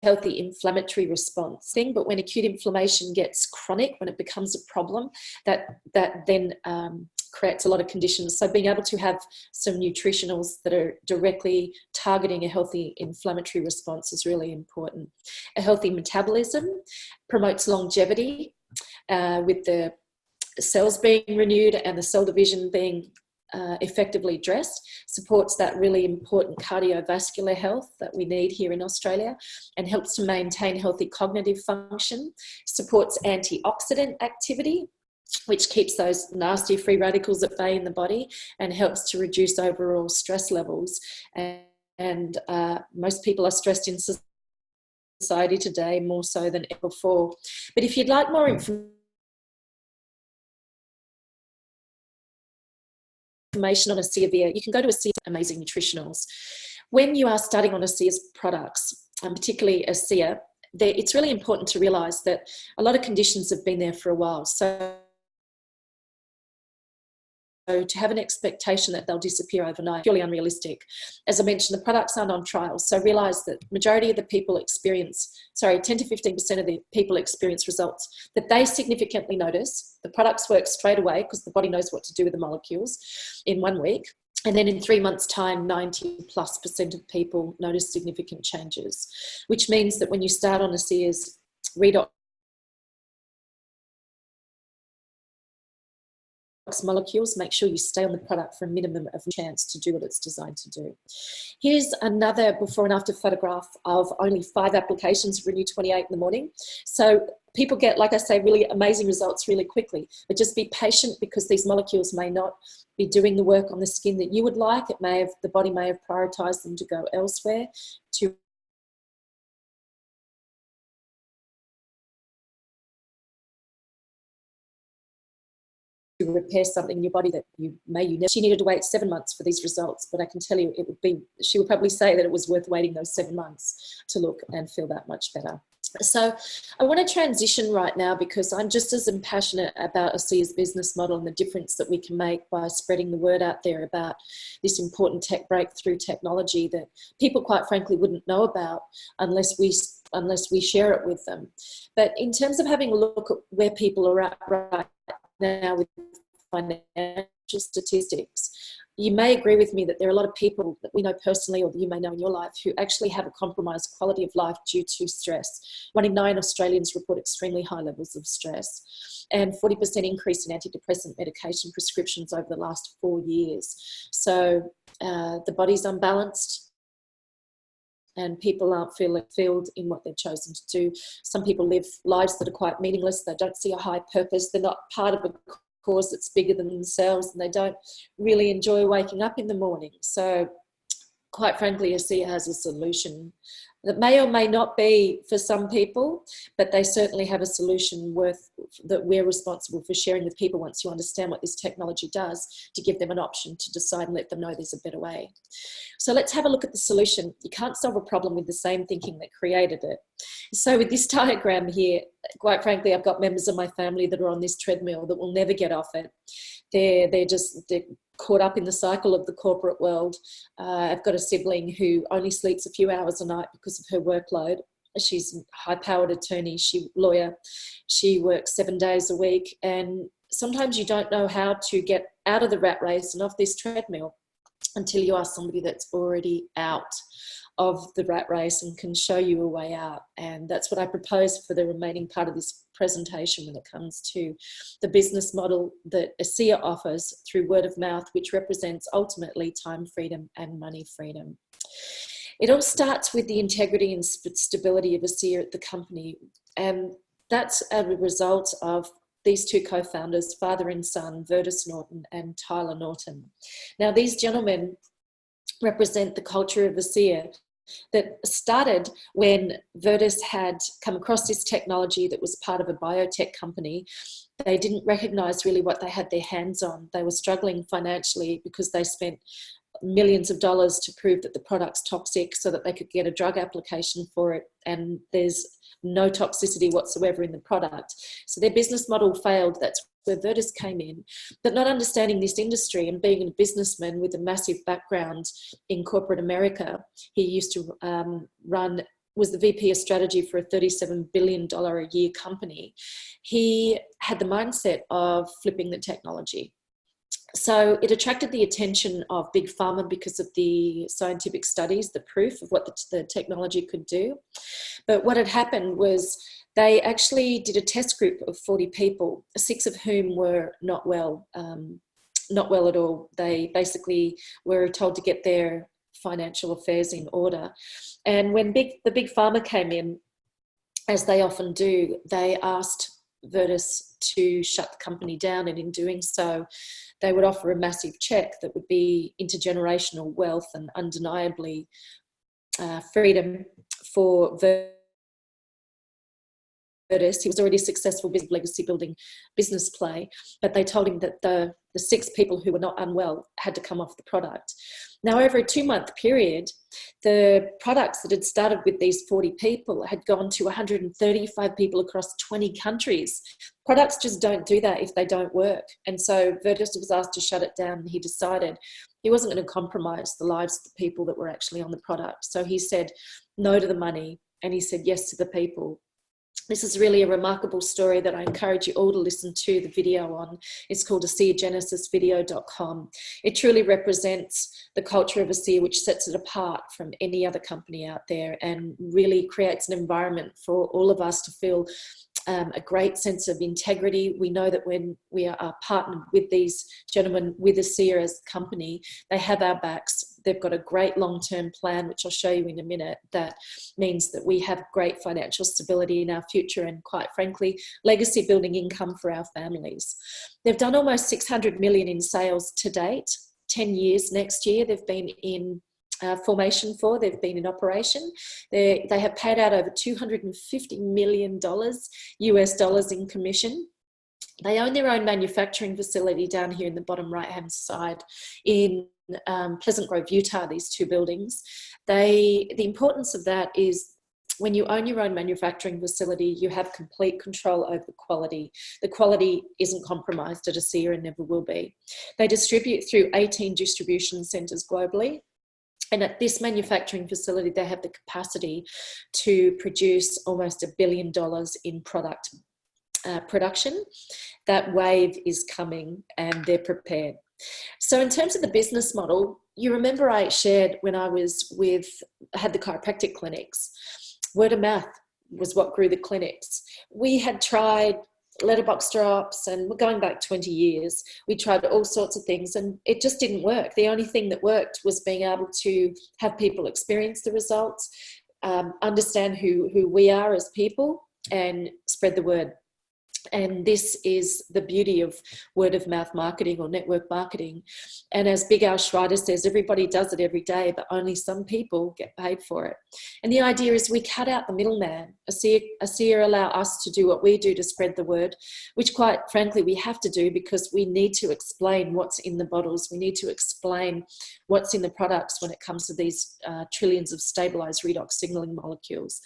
healthy inflammatory response thing. But when acute inflammation gets chronic, when it becomes a problem, that then creates a lot of conditions. So being able to have some nutritionals that are directly targeting a healthy inflammatory response is really important. A healthy metabolism promotes longevity with the cells being renewed and the cell division being effectively addressed, supports that really important cardiovascular health that we need here in Australia, and helps to maintain healthy cognitive function, supports antioxidant activity, which keeps those nasty free radicals at bay in the body and helps to reduce overall stress levels. And most people are stressed in society today more so than ever before. But if you'd like more information on ASEA, you can go to ASEA Amazing Nutritionals. When you are starting on ASEA's products, particularly ASEA, it's really important to realise that a lot of conditions have been there for a while. So to have an expectation that they'll disappear overnight, purely unrealistic. As I mentioned, the products aren't on trial. So realise that majority of the people 10 to 15% of the people experience results that they significantly notice. The products work straight away because the body knows what to do with the molecules in 1 week. And then in 3 months' time, 90+% of people notice significant changes, which means that when you start on ASEA's redox molecules, make sure you stay on the product for a minimum of a chance to do what it's designed to do. Here's another before and after photograph of only 5 applications of Renew 28 in the morning. So people get, like I say, really amazing results really quickly, but just be patient because these molecules may not be doing the work on the skin that you would like. The body may have prioritized them to go elsewhere to repair something in your body that you never. She needed to wait 7 months for these results, but I can tell you she would probably say that it was worth waiting those 7 months to look and feel that much better. So I want to transition right now because I'm just as passionate about ASEA's business model and the difference that we can make by spreading the word out there about this important tech breakthrough technology that people quite frankly wouldn't know about unless we unless we share it with them. But in terms of having a look at where people are at right now with financial statistics, you may agree with me that there are a lot of people that we know personally, or that you may know in your life, who actually have a compromised quality of life due to stress. 1 in 9 Australians report extremely high levels of stress, and 40% increase in antidepressant medication prescriptions over the last 4 years. So the body's unbalanced, and people aren't fulfilled in what they've chosen to do. Some people live lives that are quite meaningless. They don't see a high purpose. They're not part of a cause that's bigger than themselves, and they don't really enjoy waking up in the morning. So quite frankly, ASEA has a solution that may or may not be for some people, but they certainly have a solution that we're responsible for sharing with people once you understand what this technology does, to give them an option to decide and let them know there's a better way. So let's have a look at the solution. You can't solve a problem with the same thinking that created it. So with this diagram here, quite frankly, I've got members of my family that are on this treadmill that will never get off it. They're caught up in the cycle of the corporate world. I've got a sibling who only sleeps a few hours a night because of her workload. She's a high-powered attorney, lawyer. She works 7 days a week, and sometimes you don't know how to get out of the rat race and off this treadmill until you ask somebody that's already out of the rat race and can show you a way out. And that's what I propose for the remaining part of this presentation when it comes to the business model that ASEA offers through word of mouth, which represents ultimately time freedom and money freedom. It all starts with the integrity and stability of ASEA at the company, and that's a result of these two co-founders, father and son, Vertus Norton and Tyler Norton. Now, these gentlemen represent the culture of ASEA that started when Vertus had come across this technology that was part of a biotech company. They didn't recognize really what they had their hands on. They were struggling financially because they spent millions of dollars to prove that the product's toxic so that they could get a drug application for it, and there's no toxicity whatsoever in the product. So their business model failed. That's where Vertus came in. But not understanding this industry and being a businessman with a massive background in corporate America, he used to was the VP of strategy for a $37 billion a year company. He had the mindset of flipping the technology. So it attracted the attention of Big Pharma because of the scientific studies, the proof of what the technology could do. But what had happened was they actually did a test group of 40 people, 6 of whom were not well at all. They basically were told to get their financial affairs in order. And when the Big Pharma came in, as they often do, they asked Vertus to shut the company down, and in doing so, they would offer a massive check that would be intergenerational wealth and undeniably freedom for Vertus. He was already a successful legacy building business play, but they told him that the 6 people who were not unwell had to come off the product. Now, over a 2-month period, the products that had started with these 40 people had gone to 135 people across 20 countries. Products just don't do that if they don't work. And so Vertus was asked to shut it down, and he decided he wasn't going to compromise the lives of the people that were actually on the product. So he said no to the money, and he said yes to the people. This is really a remarkable story that I encourage you all to listen to the video on. It's called ASEAGenesisVideo.com. It truly represents the culture of ASEA, which sets it apart from any other company out there, and really creates an environment for all of us to feel a great sense of integrity. We know that when we are partnered with these gentlemen, with ASEA as a company, they have our backs. They've got a great long-term plan, which I'll show you in a minute, that means that we have great financial stability in our future and, quite frankly, legacy building income for our families. They've done almost 600 million in sales to date. 10 years next year they've been in formation for. They've been in operation. They have paid out over $250 million US dollars in commission. They own their own manufacturing facility down here in the bottom right-hand side in Pleasant Grove, Utah, these 2 buildings. The importance of that is when you own your own manufacturing facility, you have complete control over the quality. The quality isn't compromised at ASEA and never will be. They distribute through 18 distribution centres globally. And at this manufacturing facility, they have the capacity to produce almost $1 billion in product production. That wave is coming and they're prepared. So in terms of the business model, you remember I shared when I had the chiropractic clinics, word of mouth was what grew the clinics. We had tried letterbox drops, and we're going back 20 years. We tried all sorts of things and it just didn't work. The only thing that worked was being able to have people experience the results, understand who we are as people, and spread the word. And this is the beauty of word of mouth marketing or network marketing. And as Big Al Schreider says, everybody does it every day, but only some people get paid for it. And the idea is we cut out the middleman. ASEA allow us to do what we do to spread the word, which quite frankly we have to do because we need to explain what's in the bottles. We need to explain what's in the products when it comes to these trillions of stabilized redox signaling molecules.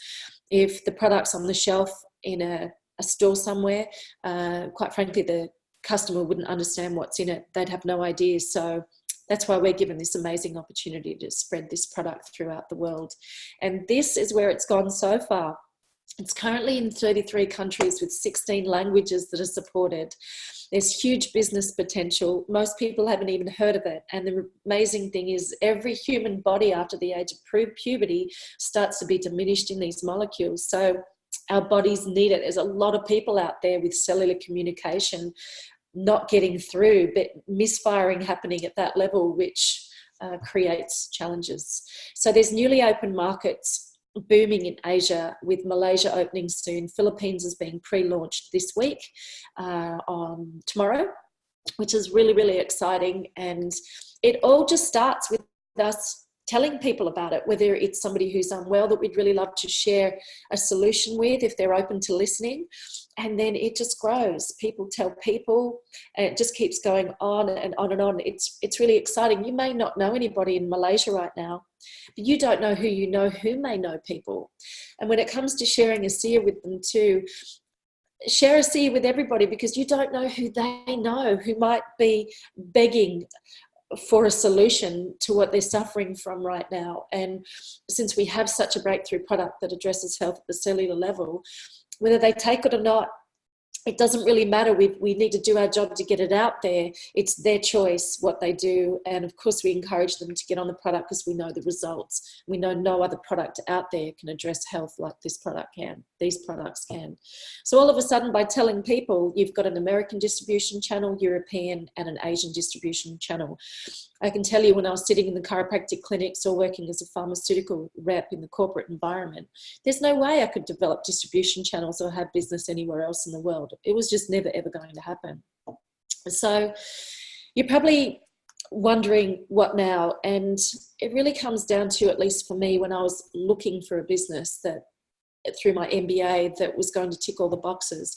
If the product's on the shelf in a store somewhere, quite frankly, the customer wouldn't understand what's in it. They'd have no idea. So that's why we're given this amazing opportunity to spread this product throughout the world. And this is where it's gone so far. It's currently in 33 countries with 16 languages that are supported. There's huge business potential. Most people haven't even heard of it. And the amazing thing is every human body after the age of puberty starts to be diminished in these molecules. So our bodies need it. There's a lot of people out there with cellular communication not getting through, but misfiring happening at that level, which creates challenges. So there's newly open markets booming in Asia, with Malaysia opening soon. Philippines is being pre-launched this week, on tomorrow, which is really, really exciting. And it all just starts with us telling people about it, whether it's somebody who's unwell that we'd really love to share a solution with if they're open to listening. And then it just grows. People tell people, and it just keeps going on and on and on. It's really exciting. You may not know anybody in Malaysia right now, but you don't know who may know people. And when it comes to sharing ASEA with them too, share ASEA with everybody, because you don't know who they know who might be begging for a solution to what they're suffering from right now. And since we have such a breakthrough product that addresses health at the cellular level, whether they take it or not, it doesn't really matter. We need to do our job to get it out there. It's their choice what they do. And of course, we encourage them to get on the product because we know the results. We know no other product out there can address health like this product can. These products can. So all of a sudden, by telling people, you've got an American distribution channel, European, and an Asian distribution channel. I can tell you, when I was sitting in the chiropractic clinics or working as a pharmaceutical rep in the corporate environment, there's no way I could develop distribution channels or have business anywhere else in the world. It was just never, ever going to happen. So you're probably wondering what now? And it really comes down to, at least for me, when I was looking for a business that through my MBA that was going to tick all the boxes,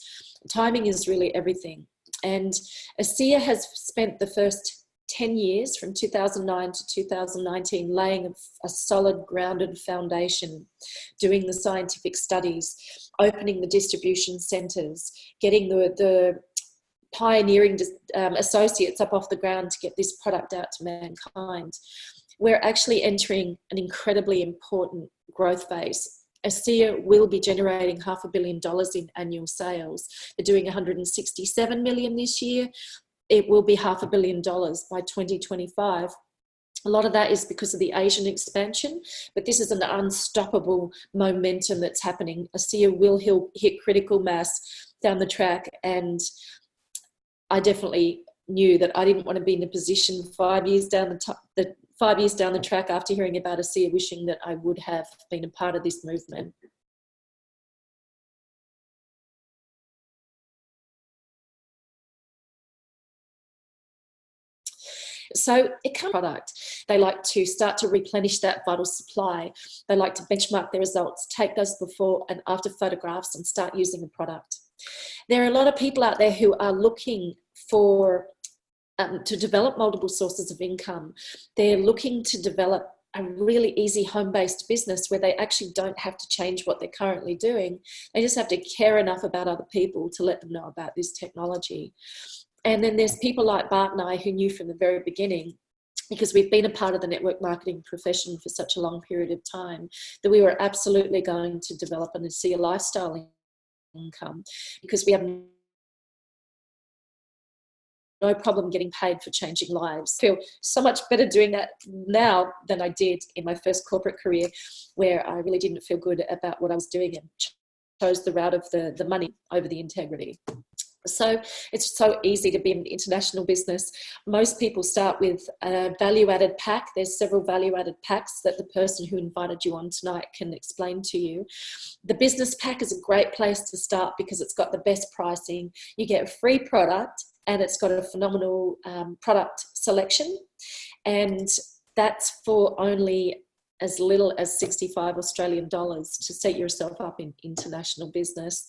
timing is really everything. And ASEA has spent the first 10 years from 2009 to 2019 laying a solid grounded foundation, doing the scientific studies, opening the distribution centres, getting the pioneering associates up off the ground to get this product out to mankind. We're actually entering an incredibly important growth phase. ASEA will be generating $500 million in annual sales. They're doing 167 million this year. It will be $500 million by 2025. A lot of that is because of the Asian expansion, but this is an unstoppable momentum that's happening. ASEA will hit critical mass down the track, and I definitely knew that I didn't want to be in a position 5 years down the track after hearing about ASEA, wishing that I would have been a part of this movement. So it comes product. They like to start to replenish that vital supply. They like to benchmark their results, take those before and after photographs and start using the product. There are a lot of people out there who are looking for to develop multiple sources of income. They're looking to develop a really easy home-based business where they actually don't have to change what they're currently doing. They just have to care enough about other people to let them know about this technology. And then there's people like Bart and I who knew from the very beginning because we've been a part of the network marketing profession for such a long period of time, that we were absolutely going to develop and see a lifestyle income, because we have no problem getting paid for changing lives. I feel so much better doing that now than I did in my first corporate career, where I really didn't feel good about what I was doing and chose the route of the money over the integrity. So it's so easy to be an international business. Most people start with a value-added pack. There's several value-added packs that the person who invited you on tonight can explain to you. The business pack is a great place to start because it's got the best pricing. You get a free product and it's got a phenomenal product selection. And that's for only as little as 65 Australian dollars to set yourself up in international business.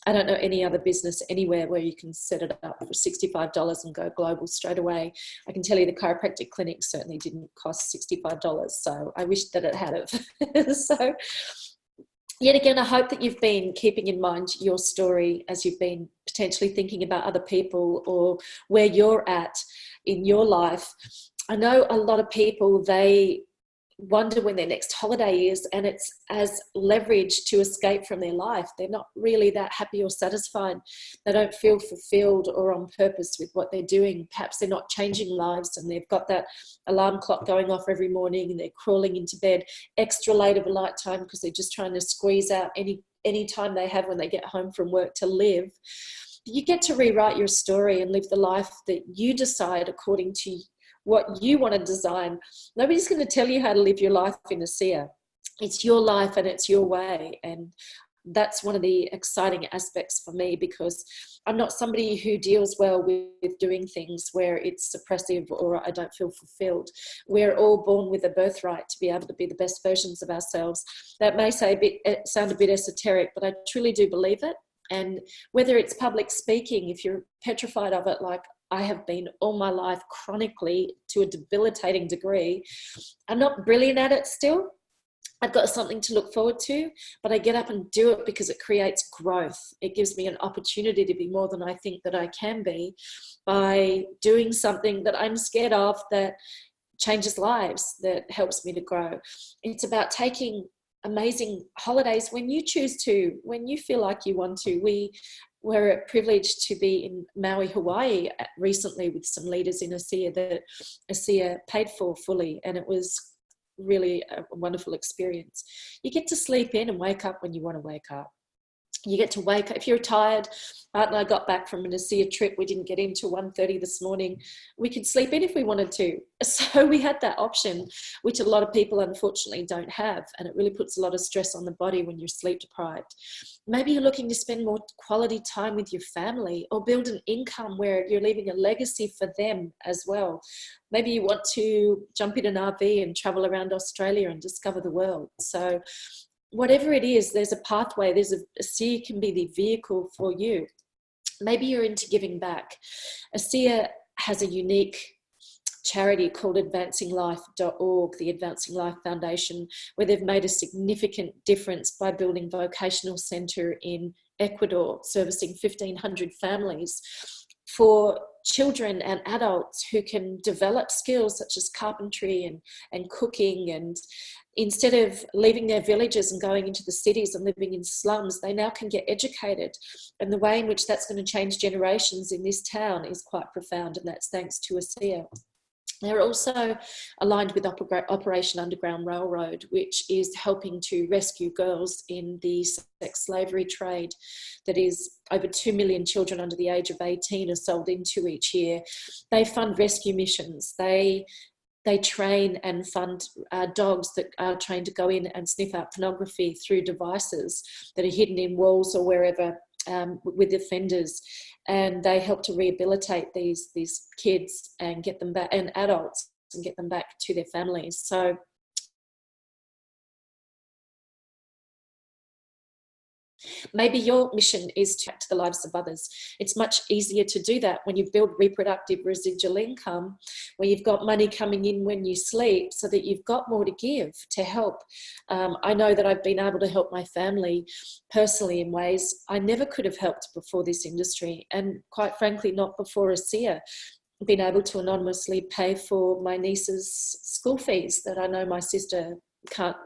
I don't know any other business anywhere where you can set it up for $65 and go global straight away. I can tell you the chiropractic clinic certainly didn't cost $65, so I wish that it had it. So yet again, I hope that you've been keeping in mind your story as you've been potentially thinking about other people or where you're at in your life. I know a lot of people, they wonder when their next holiday is, and it's as leverage to escape from their life. They're not really that happy or satisfied. They don't feel fulfilled or on purpose with what they're doing. Perhaps they're not changing lives and they've got that alarm clock going off every morning and they're crawling into bed extra late of a night time because they're just trying to squeeze out any time they have when they get home from work to live. You get to rewrite your story and live the life that you decide according to what you want to design. Nobody's going to tell you how to live your life in ASEA. It's your life and it's your way. And that's one of the exciting aspects for me, because I'm not somebody who deals well with doing things where it's suppressive or I don't feel fulfilled. We're all born with a birthright to be able to be the best versions of ourselves. That may sound a bit esoteric, but I truly do believe it. And whether it's public speaking, if you're petrified of it, like I have been all my life chronically to a debilitating degree, I'm not brilliant at it still. I've got something to look forward to, but I get up and do it because it creates growth. It gives me an opportunity to be more than I think that I can be by doing something that I'm scared of, that changes lives, that helps me to grow. It's about taking amazing holidays when you choose to, when you feel like you want to. We're privileged to be in Maui, Hawaii recently with some leaders in ASEA that ASEA paid for fully, and it was really a wonderful experience. You get to sleep in and wake up when you want to wake up. You get to wake up. If you're tired, Art and I got back from an ASEA trip. We didn't get in till 1:30 this morning. We could sleep in if we wanted to. So we had that option, which a lot of people unfortunately don't have. And it really puts a lot of stress on the body when you're sleep deprived. Maybe you're looking to spend more quality time with your family or build an income where you're leaving a legacy for them as well. Maybe you want to jump in an RV and travel around Australia and discover the world. So whatever it is, there's a pathway. ASEA can be the vehicle for you. Maybe you're into giving back. ASEA has a unique charity called advancinglife.org, the Advancing Life Foundation, where they've made a significant difference by building a vocational centre in Ecuador, servicing 1,500 families for children and adults who can develop skills such as carpentry and cooking. And instead of leaving their villages and going into the cities and living in slums, they now can get educated. And the way in which that's going to change generations in this town is quite profound, and that's thanks to ASEA. They're also aligned with Operation Underground Railroad, which is helping to rescue girls in the sex slavery trade. That is, over 2 million children under the age of 18 are sold into each year. They fund rescue missions. They train and fund dogs that are trained to go in and sniff out pornography through devices that are hidden in walls or wherever with offenders. And they help to rehabilitate these kids and get them back, and adults, and get them back to their families. So maybe your mission is to impact the lives of others. It's much easier to do that when you build reproductive residual income, where you've got money coming in when you sleep, so that you've got more to give, to help. I know that I've been able to help my family personally in ways I never could have helped before this industry, and quite frankly, not before ASEA. been able to anonymously pay for my niece's school fees that I know my sister can't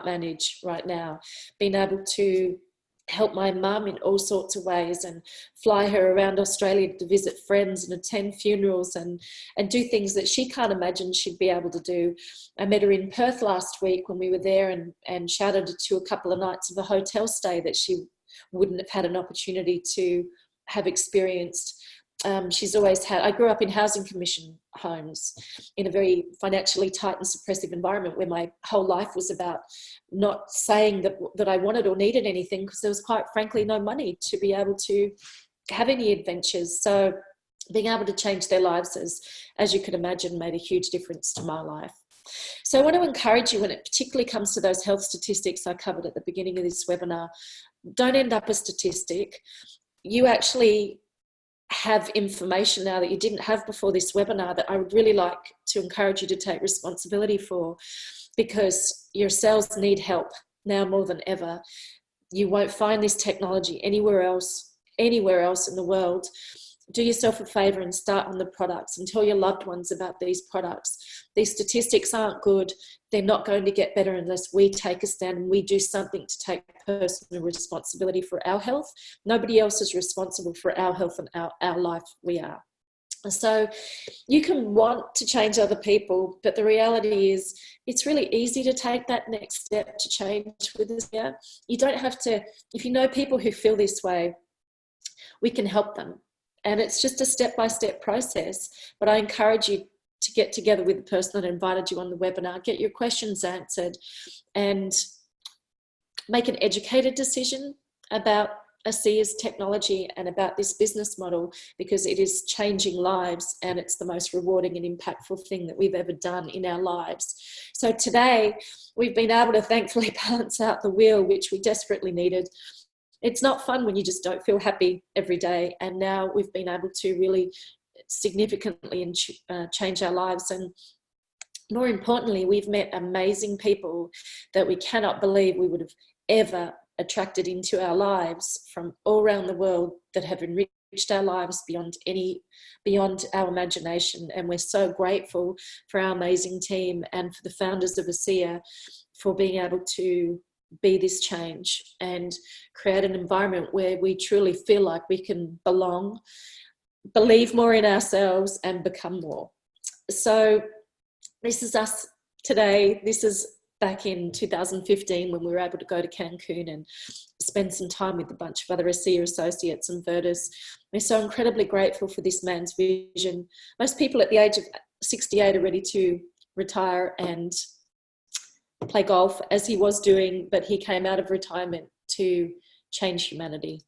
manage right now. Been able to help my mum in all sorts of ways and fly her around Australia to visit friends and attend funerals and do things that she can't imagine she'd be able to do. I met her in Perth last week when we were there and shouted to a couple of nights of a hotel stay that she wouldn't have had an opportunity to have experienced. She's always had, I grew up in housing commission homes in a very financially tight and suppressive environment where my whole life was about not saying that I wanted or needed anything because there was quite frankly no money to be able to have any adventures. So being able to change their lives, as you could imagine, made a huge difference to my life. So I want to encourage you when it particularly comes to those health statistics I covered at the beginning of this webinar, don't end up a statistic. You actually have information now that you didn't have before this webinar that I would really like to encourage you to take responsibility for, because your cells need help now more than ever. You won't find this technology anywhere else in the world. Do yourself a favor and start on the products and tell your loved ones about these products. These statistics aren't good. They're not going to get better unless we take a stand and we do something to take personal responsibility for our health. Nobody else is responsible for our health and our life. We are. So you can want to change other people, but the reality is it's really easy to take that next step to change with us. Yeah? You don't have to, if you know people who feel this way, we can help them. And it's just a step-by-step process. But I encourage you to get together with the person that invited you on the webinar, get your questions answered, and make an educated decision about ASEA's technology and about this business model, because it is changing lives and it's the most rewarding and impactful thing that we've ever done in our lives. So today, we've been able to thankfully balance out the wheel, which we desperately needed. It's not fun when you just don't feel happy every day. And now we've been able to really significantly change our lives. And more importantly, we've met amazing people that we cannot believe we would have ever attracted into our lives from all around the world, that have enriched our lives beyond our imagination. And we're so grateful for our amazing team and for the founders of ASEA for being able to be this change and create an environment where we truly feel like we can belong, believe more in ourselves, and become more. So this is us today. This is back in 2015 when we were able to go to Cancun and spend some time with a bunch of other ASEA associates and Virtus. We're so incredibly grateful for this man's vision. Most people at the age of 68 are ready to retire and play golf, as he was doing, but he came out of retirement to change humanity.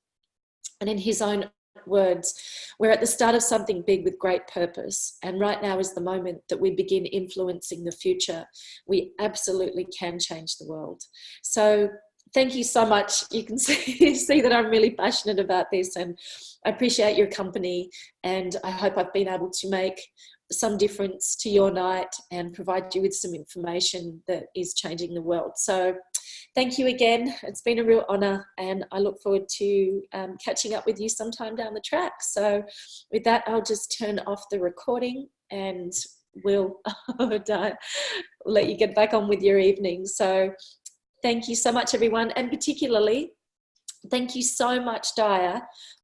And in his own words, we're at the start of something big with great purpose, and right now is the moment that we begin influencing the future. We absolutely can change the world. So thank you so much. You can see that I'm really passionate about this, and I appreciate your company, and I hope I've been able to make some difference to your night and provide you with some information that is changing the world. So thank you again. It's been a real honor, and I look forward to catching up with you sometime down the track. So with that, I'll just turn off the recording and we'll let you get back on with your evening. So thank you so much, everyone. And particularly, thank you so much, Daya,